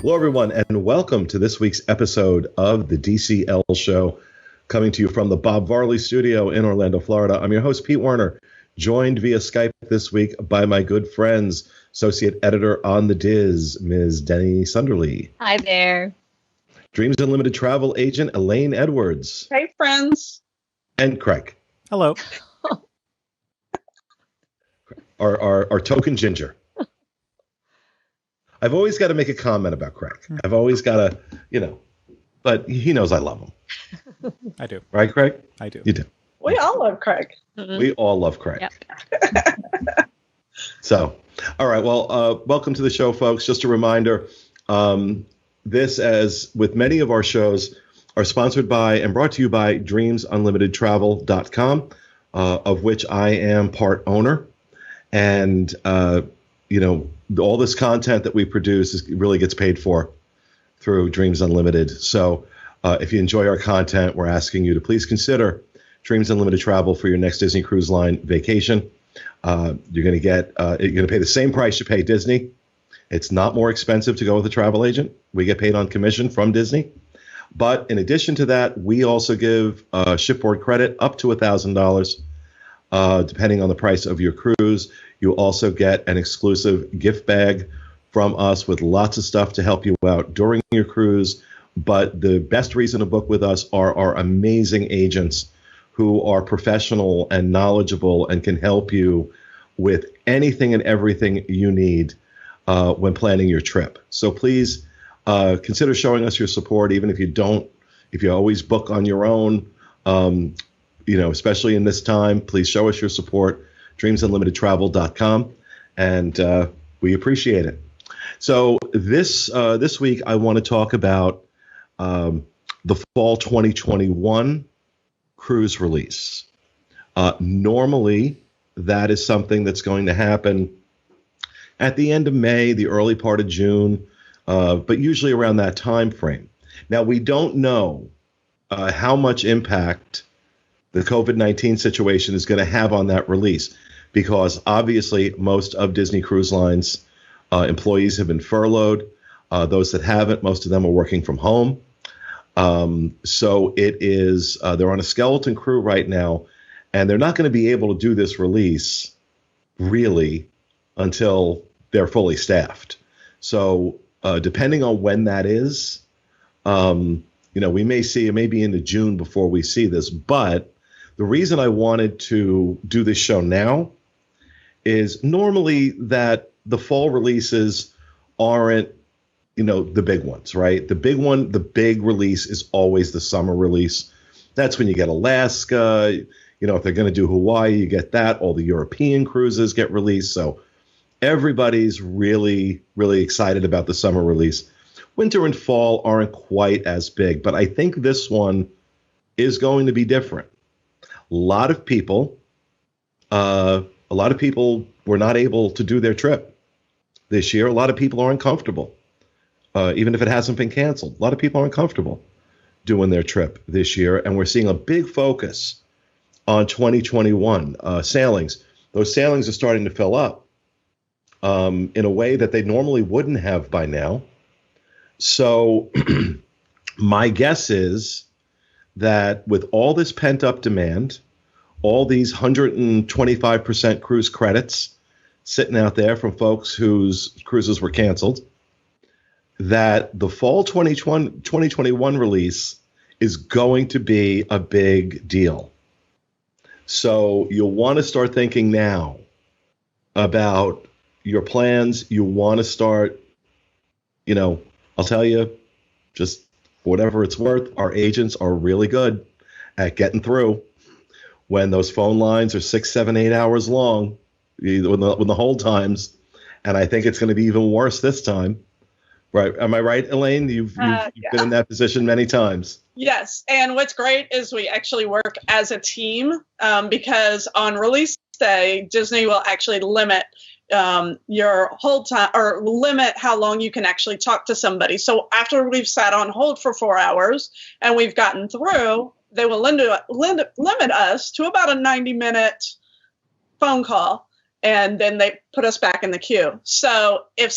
Hello, everyone, and welcome to this week's episode of the DCL Show, coming to you from the Bob Varley Studio in Orlando, Florida. I'm your host, Pete Werner, joined via Skype this week by my good friends, Associate Editor on the Diz, Ms. Denny Sunderly. Hi there. Dreams Unlimited Travel Agent, Elaine Edwards. Hey, friends. And Craig. Hello. Our token ginger. I've always got to make a comment about Craig. I've always got to, but he knows I love him. I do. Right, Craig? I do. You do. We all love Craig. Mm-hmm. We all love Craig. Yep. So, all right. Well, welcome to the show, folks. Just a reminder, this, as with many of our shows, are sponsored by and brought to you by DreamsUnlimitedTravel.com, of which I am part owner. And, all this content that we produce really gets paid for through Dreams Unlimited. So if you enjoy our content, we're asking you to please consider Dreams Unlimited Travel for your next Disney Cruise Line vacation. You're going to pay the same price you pay Disney. It's not more expensive to go with a travel agent. We get paid on commission from Disney. But in addition to that, we also give shipboard credit up to $1,000, depending on the price of your cruise. You also get an exclusive gift bag from us with lots of stuff to help you out during your cruise. But the best reason to book with us are our amazing agents who are professional and knowledgeable and can help you with anything and everything you need when planning your trip. So please consider showing us your support, even if you always book on your own, especially in this time. Please show us your support, DreamsUnlimitedTravel.com, and we appreciate it. So this week I want to talk about the fall 2021 cruise release. Normally, that is something that's going to happen at the end of May, the early part of June, but usually around that time frame. Now, we don't know how much impact the COVID-19 situation is going to have on that release, because obviously most of Disney Cruise Line's employees have been furloughed. Those that haven't, most of them are working from home. So it is, they're on a skeleton crew right now, and they're not going to be able to do this release really until they're fully staffed. So depending on when that is, we may see, it may be into June before we see this. But the reason I wanted to do this show now is normally that the fall releases aren't, the big ones, right? The big release is always the summer release. That's when you get Alaska. If they're going to do Hawaii, you get that. All the European cruises get released. So everybody's really, really excited about the summer release. Winter and fall aren't quite as big, but I think this one is going to be different. A lot of people were not able to do their trip this year. A lot of people are uncomfortable. Even if it hasn't been canceled, a lot of people are uncomfortable doing their trip this year. And we're seeing a big focus on 2021 sailings. Those sailings are starting to fill up in a way that they normally wouldn't have by now. So my guess is that with all this pent-up demand, all these 125% cruise credits sitting out there from folks whose cruises were canceled, that the fall 2021 release is going to be a big deal. So you'll want to start thinking now about your plans. You want to start, I'll tell you, just whatever it's worth, our agents are really good at getting through when those phone lines are 6, 7, 8 hours long, when the hold times. And I think it's going to be even worse this time. Right. Am I right, Elaine? You've been in that position many times. Yes. And what's great is we actually work as a team because on release day, Disney will actually limit your hold time or limit how long you can actually talk to somebody. So after we've sat on hold for 4 hours and we've gotten through, they will limit us to about a 90-minute phone call. And then they put us back in the queue. So if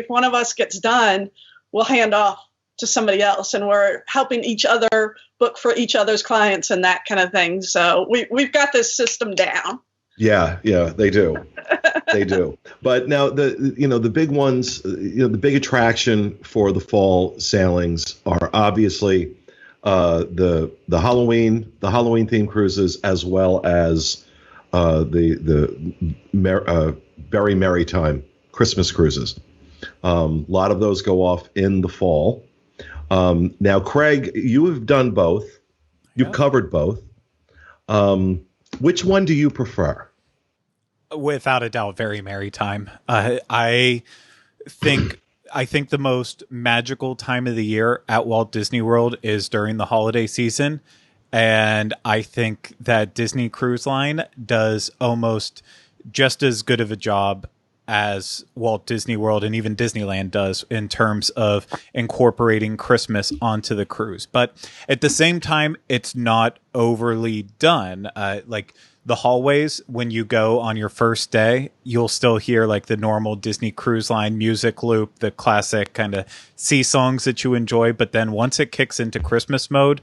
one of us gets done we'll hand off to somebody else, and we're helping each other book for each other's clients and that kind of thing. So we've got this system down. Yeah, they do. They do. But now the big ones, the big attraction for the fall sailings are obviously the Halloween themed cruises, as well as the Very Merry Time Christmas cruises. A lot of those go off in the fall. Now, Craig, you have done both. You've covered both. Which one do you prefer? Without a doubt, Very Merry Time. I think the most magical time of the year at Walt Disney World is during the holiday season. And I think that Disney Cruise Line does almost just as good of a job as Walt Disney World and even Disneyland does in terms of incorporating Christmas onto the cruise. But at the same time, it's not overly done. Like the hallways, when you go on your first day, you'll still hear like the normal Disney Cruise Line music loop, the classic kind of sea songs that you enjoy. But then once it kicks into Christmas mode,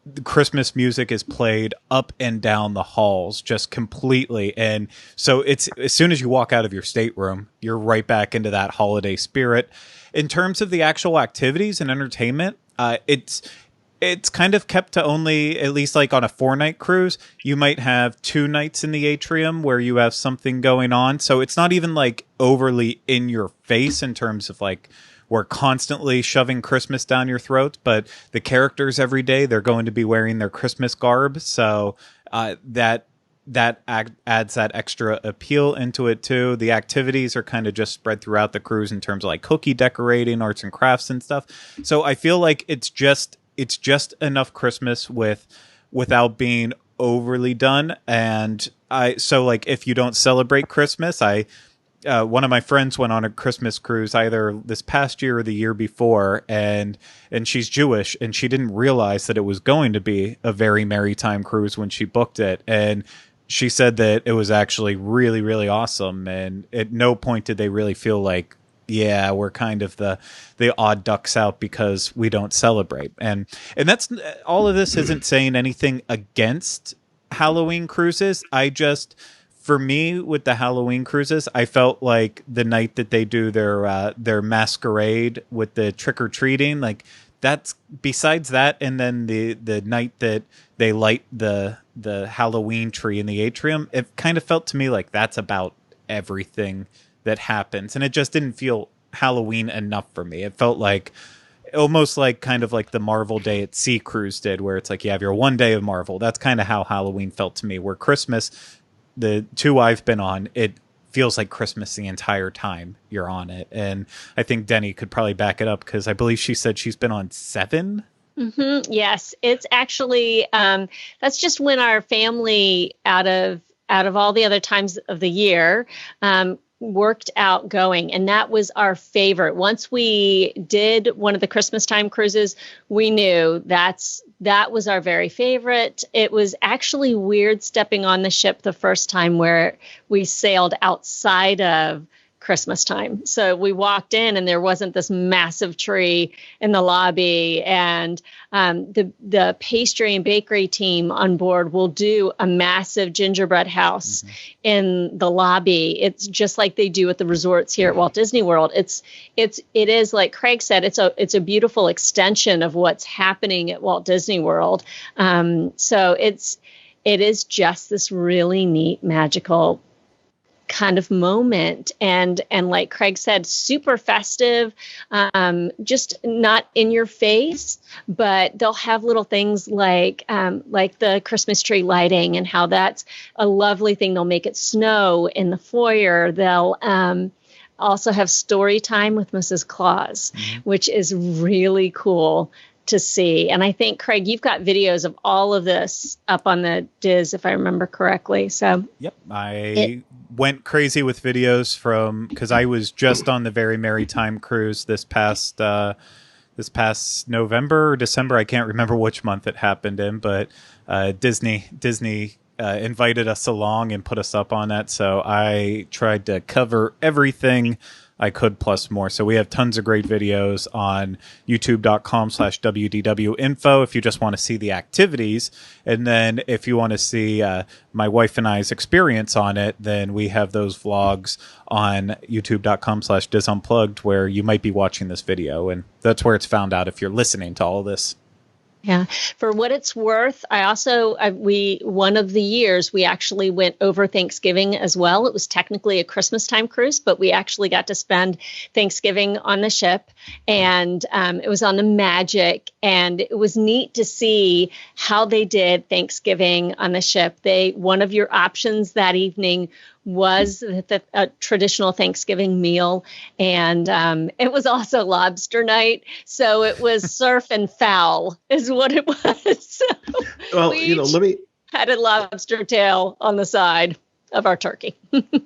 the Christmas music is played up and down the halls just completely. And so it's, as soon as you walk out of your stateroom, you're right back into that holiday spirit. In terms of the actual activities and entertainment, it's kind of kept to only, at least like on a 4-night cruise, you might have 2 nights in the atrium where you have something going on. So it's not even like overly in your face in terms of like, we're constantly shoving Christmas down your throat, but the characters every day, they're going to be wearing their Christmas garb. So that adds that extra appeal into it too. The activities are kind of just spread throughout the cruise in terms of like cookie decorating, arts and crafts and stuff. So I feel like it's just enough Christmas without being overly done. And so like if you don't celebrate Christmas, one of my friends went on a Christmas cruise either this past year or the year before, and she's Jewish, and she didn't realize that it was going to be a Very Merry Time cruise when she booked it. And she said that it was actually really, really awesome. And at no point did they really feel like, yeah, we're kind of the odd ducks out because we don't celebrate. And that's, all of this isn't saying anything against Halloween cruises. For me, with the Halloween cruises, I felt like the night that they do their masquerade with the trick-or-treating, like that's, besides that, and then the night that they light the Halloween tree in the atrium, it kind of felt to me like that's about everything that happens. And it just didn't feel Halloween enough for me. It felt like almost like kind of like the Marvel Day at Sea cruise did, where it's like you have your one day of Marvel. That's kind of how Halloween felt to me, where Christmas, the 2 I've been on, it feels like Christmas the entire time you're on it. And I think Denny could probably back it up, because I believe she said she's been on 7. Mm-hmm. Yes, it's actually that's just when our family, out of all the other times of the year, worked out going, and that was our favorite. Once we did one of the Christmas time cruises, we knew that was our very favorite. It was actually weird stepping on the ship the first time where we sailed outside of Christmas time. So we walked in and there wasn't this massive tree in the lobby, and the pastry and bakery team on board will do a massive gingerbread house in the lobby. It's just like they do at the resorts here at Walt Disney World. It is like Craig said, it's a beautiful extension of what's happening at Walt Disney World. So it is just this really neat, magical kind of moment, and like Craig said, super festive, just not in your face, but they'll have little things like the Christmas tree lighting, and how that's a lovely thing. They'll make it snow in the foyer. They'll also have story time with Mrs. Claus, which is really cool to see. And I think, Craig, you've got videos of all of this up on the Diz, if I remember correctly. So yep, I went crazy with videos because I was just on the Very Merry Time cruise this past November or December. I can't remember which month it happened in, but Disney invited us along and put us up on that. So I tried to cover everything I could plus more. So we have tons of great videos on youtube.com/WDW info if you just want to see the activities. And then if you want to see my wife and I's experience on it, then we have those vlogs on youtube.com/disunplugged where you might be watching this video. And that's where it's found out if you're listening to all this. Yeah. For what it's worth, one of the years we actually went over Thanksgiving as well. It was technically a Christmas time cruise, but we actually got to spend Thanksgiving on the ship, and it was on the Magic, and it was neat to see how they did Thanksgiving on the ship. One of your options that evening was a traditional Thanksgiving meal, and it was also lobster night. So it was surf and foul is what it was. So well, let me had a lobster tail on the side of our turkey.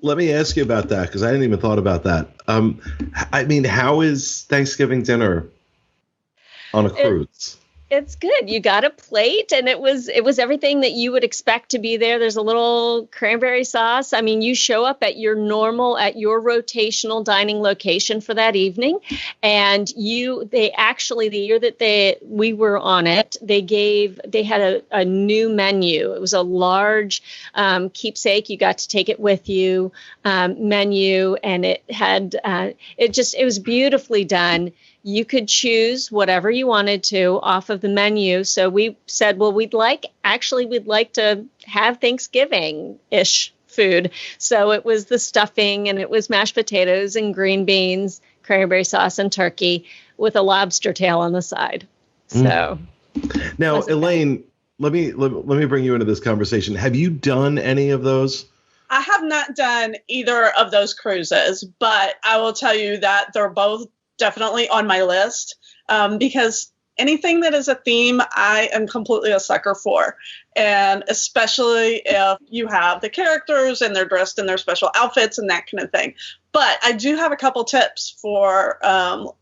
Let me ask you about that, because I hadn't even thought about that. I mean, how is Thanksgiving dinner on a cruise? It's good. You got a plate, and it was everything that you would expect to be there. There's a little cranberry sauce. I mean, you show up at your rotational dining location for that evening, and the year that we were on it, they had a new menu. It was a large keepsake. You got to take it with you menu, and it had it was beautifully done. You could choose whatever you wanted to off of the menu. So we said, well, we'd like to have Thanksgiving-ish food. So it was the stuffing, and it was mashed potatoes and green beans, cranberry sauce, and turkey with a lobster tail on the side. So now, Elaine, let me bring you into this conversation. Have you done any of those? I have not done either of those cruises, but I will tell you that they're both definitely on my list, because anything that is a theme, I am completely a sucker for. And especially if you have the characters and they're dressed in their special outfits and that kind of thing. But I do have a couple tips for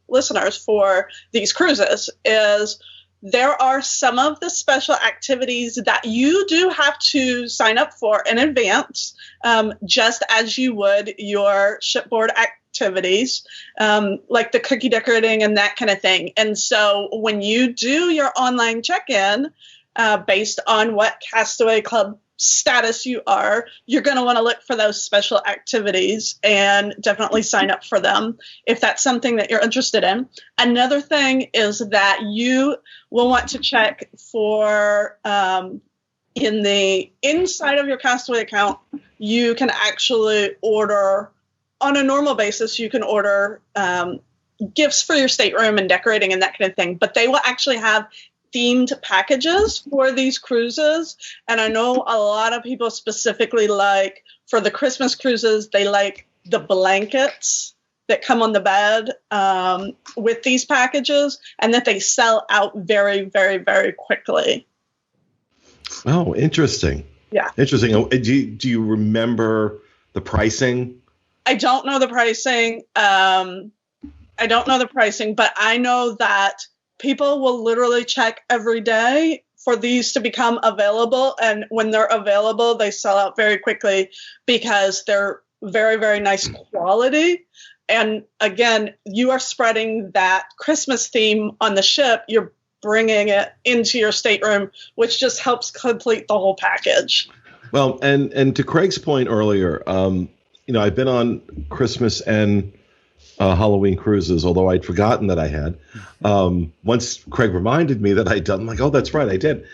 listeners for these cruises. There are some of the special activities that you do have to sign up for in advance, just as you would your shipboard activities, like the cookie decorating and that kind of thing. And so when you do your online check-in, based on what Castaway Club status you are, you're going to want to look for those special activities and definitely sign up for them if that's something that you're interested in. Another thing is that you will want to check for in the inside of your Castaway account, you can actually order on a normal basis. You can order gifts for your stateroom and decorating and that kind of thing, but they will actually have themed packages for these cruises. And I know a lot of people specifically like for the Christmas cruises, they like the blankets that come on the bed with these packages, and that they sell out very, very, very quickly. Oh, interesting. Yeah. Interesting. Do you remember the pricing? I don't know the pricing. But I know that people will literally check every day for these to become available. And when they're available, they sell out very quickly because they're very, very nice quality. And again, you are spreading that Christmas theme on the ship. You're bringing it into your stateroom, which just helps complete the whole package. Well, and to Craig's point earlier, I've been on Christmas and Halloween cruises, although I'd forgotten that I had. Once Craig reminded me that I'd done, I'm like, oh, that's right, I did.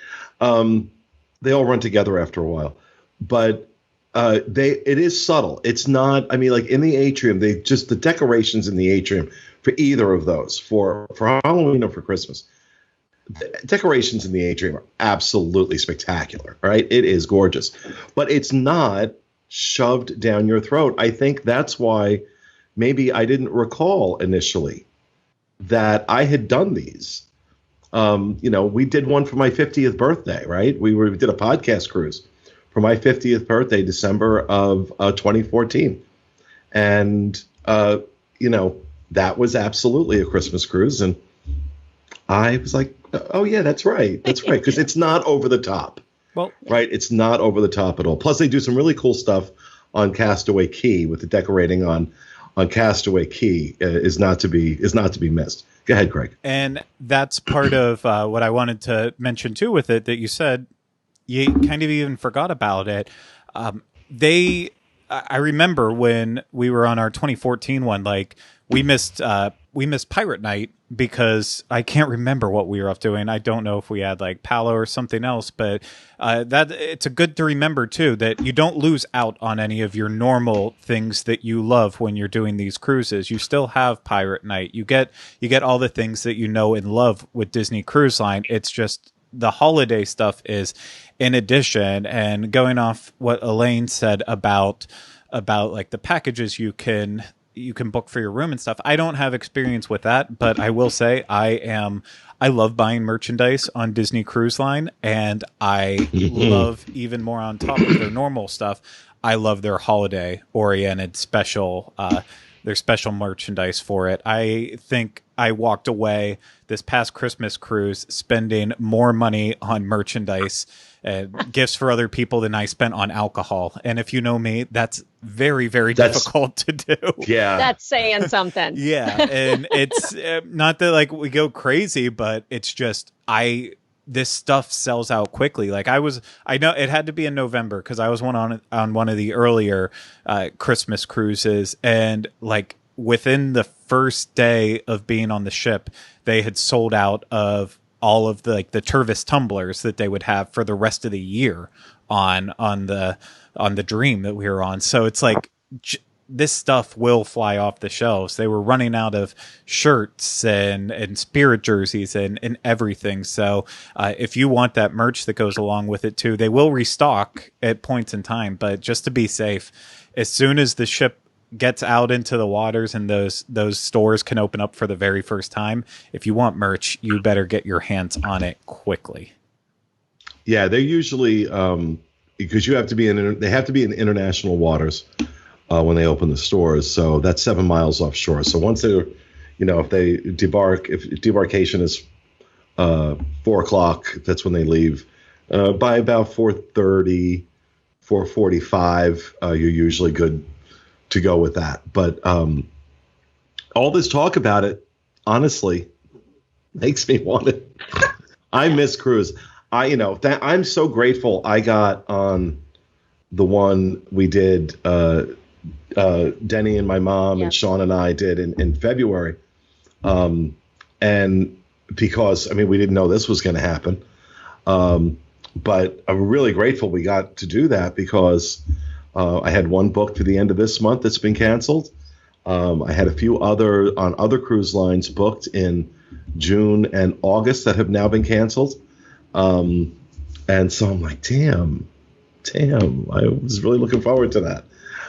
They all run together after a while, but it is subtle. It's not. I mean, like in the atrium, the decorations in the atrium for either of those, for Halloween or for Christmas, the decorations in the atrium are absolutely spectacular. Right? It is gorgeous, but it's not shoved down your throat. I think that's why maybe I didn't recall initially that I had done these. We did one for my 50th birthday, right? We did a podcast cruise for my 50th birthday, December of 2014. And, that was absolutely a Christmas cruise. And I was like, oh, yeah, that's right. That's right. Because it's not over the top. Well, right? It's not over the top at all. Plus, they do some really cool stuff on Castaway Cay with the decorating on Castaway Cay is not to be missed. Go ahead, Greg. and that's part of what I wanted to mention too with it that you said you kind of even forgot about it. I remember when we were on our 2014 one, like we missed Pirate Night because I can't remember what we were up doing. I don't know if we had like Palo or something else, but that it's a good to remember too that you don't lose out on any of your normal things that you love when you're doing these cruises. You still have Pirate Night. You get all the things that you know and love with Disney Cruise Line. It's just the holiday stuff is in addition. And going off what Elaine said about like the packages you can book for your room and stuff. I don't have experience with that, but I will say I love buying merchandise on Disney Cruise Line, and I love even more on top of their normal stuff. I love their holiday oriented special, their special merchandise for it. I think I walked away this past Christmas cruise spending more money on merchandise and gifts for other people than I spent on alcohol. And if you know me, that's very, very difficult to do. Yeah. That's saying something. Yeah. And it's not that like we go crazy, but it's just, this stuff sells out quickly. Like I know it had to be in November because I was on one of the earlier Christmas cruises, and like within the first day of being on the ship, they had sold out of all of the Tervis tumblers that they would have for the rest of the year on the Dream that we were on. So it's like this stuff will fly off the shelves. They were running out of shirts and spirit jerseys and everything. So if you want that merch that goes along with it too, they will restock at points in time. But just to be safe, as soon as the ship gets out into the waters and those stores can open up for the very first time, if you want merch, you better get your hands on it quickly. Yeah, they're usually because they have to be in international waters when they open the stores. So that's 7 miles offshore. So once they're, if they if debarkation is 4:00, that's when they leave. By about 4:30, 4:45, you're usually good to go with that. But all this talk about it, honestly, makes me want it. I miss cruise. I'm so grateful I got on the one we did, Denny and my mom and Sean and I did in February. And because, we didn't know this was going to happen. But I'm really grateful we got to do that because I had one booked for the end of this month that's been canceled. I had a few on other cruise lines booked in June and August that have now been canceled. And so I'm like, damn, I was really looking forward to that.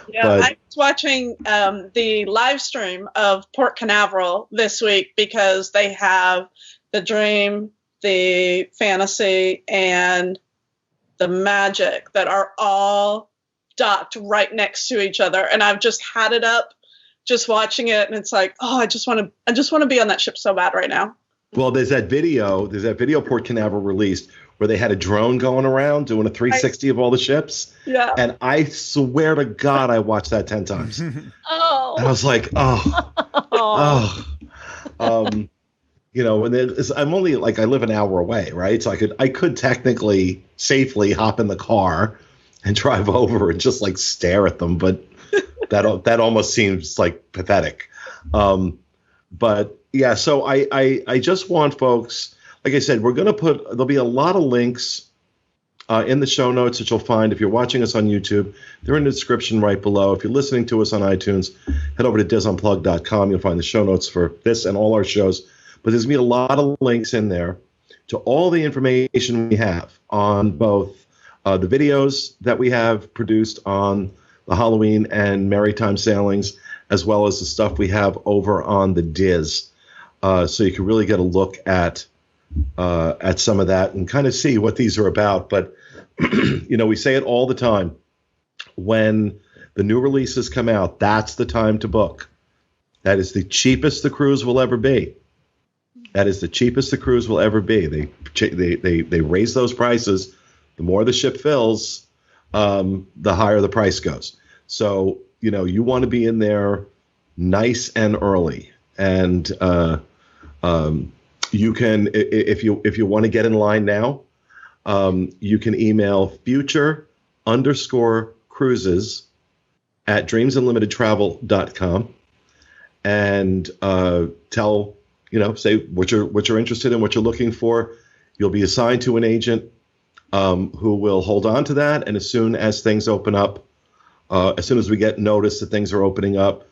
Yeah, I was watching the live stream of Port Canaveral this week because they have the Dream, the Fantasy, and the Magic that are all docked right next to each other, and I've just had it up, just watching it, and it's like, oh, I just want to be on that ship so bad right now. Well, there's that video Port Canaveral released where they had a drone going around doing a 360 of all the ships. Yeah. And I swear to God, I watched that 10 times. Oh. And I was like, and I'm only I live an hour away, right? So I could technically safely hop in the car and drive over and just stare at them, but that almost seems pathetic. But yeah, so I just want folks, like I said, there'll be a lot of links in the show notes that you'll find if you're watching us on YouTube. They're in the description right below. If you're listening to us on iTunes, head over to disunplug.com. You'll find the show notes for this and all our shows. But there's going to be a lot of links in there to all the information we have on both the videos that we have produced on the Halloween and Maritime sailings, as well as the stuff we have over on the Diz. So you can really get a look at some of that and kind of see what these are about. But, we say it all the time. When the new releases come out, that's the time to book. That is the cheapest the cruise will ever be. They raise those prices The more the ship fills, the higher the price goes. So, you want to be in there nice and early. And you can, if you want to get in line now, you can email future_cruises@dreamsunlimitedtravel.com and tell, say what you're interested in, what you're looking for. You'll be assigned to an agent who will hold on to that. And as soon as things open up, as soon as we get notice that things are opening up,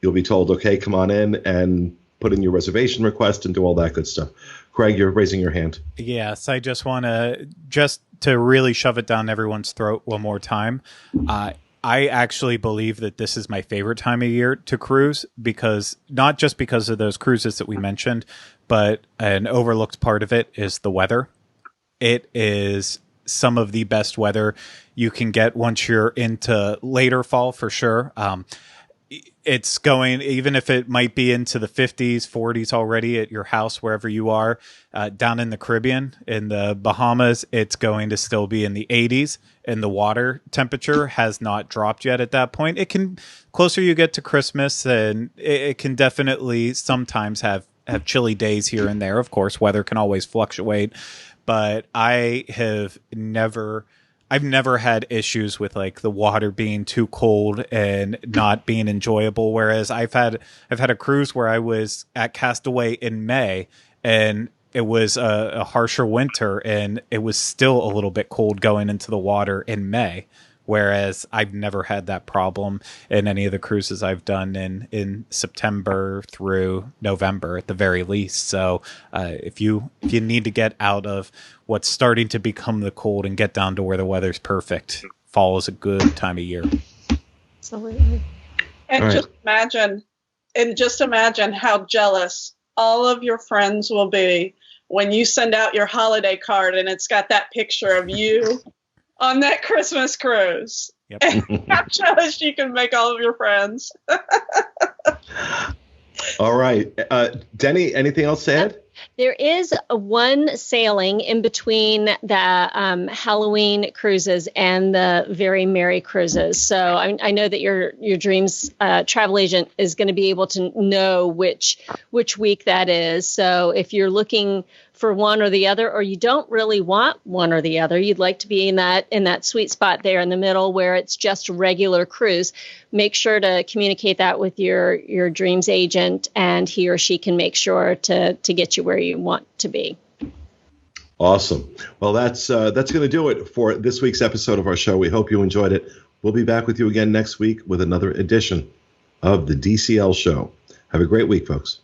you'll be told, okay, come on in and put in your reservation request and do all that good stuff. Craig, you're raising your hand. Yes, I just want to really shove it down everyone's throat one more time. I actually believe that this is my favorite time of year to cruise, because not just because of those cruises that we mentioned, but an overlooked part of it is the weather. It is some of the best weather you can get once you're into later fall, for sure. It's going, even if it might be into the 50s, 40s already at your house, wherever you are, down in the Caribbean, in the Bahamas, it's going to still be in the 80s, and the water temperature has not dropped yet at that point. It can, closer you get to Christmas, and it can definitely sometimes have chilly days here and there. Of course, weather can always fluctuate, but I've never had issues with like the water being too cold and not being enjoyable. Whereas I've had a cruise where I was at Castaway in May, and it was a harsher winter, and it was still a little bit cold going into the water in May. Whereas I've never had that problem in any of the cruises I've done in September through November at the very least. So if you need to get out of what's starting to become the cold and get down to where the weather's perfect, fall is a good time of year. Absolutely. And All just imagine how jealous all of your friends will be when you send out your holiday card and it's got that picture of you on that Christmas cruise. Yep. And how jealous you can make all of your friends. All right. Denny, anything else to add? There is one sailing in between the Halloween cruises and the Very Merry cruises. So I know that your Dreams travel agent is going to be able to know which week that is. So if you're looking for one or the other, or you don't really want one or the other, you'd like to be in that sweet spot there in the middle where it's just regular cruise, make sure to communicate that with your Dreams agent, and he or she can make sure to get you where you want to be. Awesome. Well, that's going to do it for this week's episode of our show. We hope you enjoyed it. We'll be back with you again next week with another edition of the DCL show. Have a great week, folks.